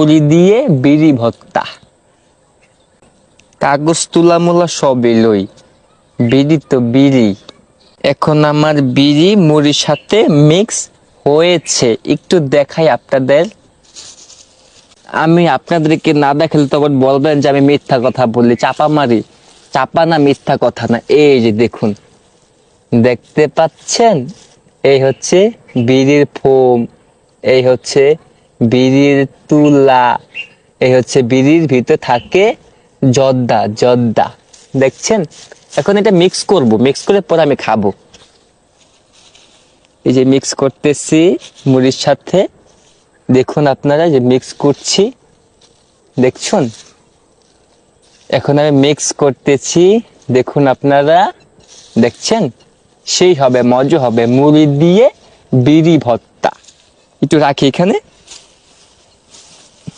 মুড়ি দিয়ে বিড়ি ভর্তা। কাগজ তুলা মুলা সবই লই, বিড়ি তো বিড়ি। এখন আমার বিড়ি মুড়ির সাথে মিক্স হয়েছে, একটু দেখাই আপনাদের। আমি আপনাদেরকে না দেখালে তখন বলবেন যে আমি মিথ্যা কথা বললি, চাপা মারি। চাপা না, মিথ্যা কথা না। এই যে দেখুন, দেখতে পাচ্ছেন, এই হচ্ছে বিড়ির ফোম, এই হচ্ছে বিড়ির তুলা, এই হচ্ছে বিড়ির ভিতরে থাকে জর্দা। জর্দা দেখছেন। এখন এটা মিক্স করব, মিক্স করে পরে আমি খাবো। এই যে মিক্স করতেছি মুড়ির সাথে, দেখুন আপনারা যে মিক্স করছি, দেখছেন। এখন আমি মিক্স করতেছি, দেখুন আপনারা দেখছেন। সেই হবে, মজা হবে মুড়ি দিয়ে বিড়ি ভর্তা। একটু রাখি এখানে।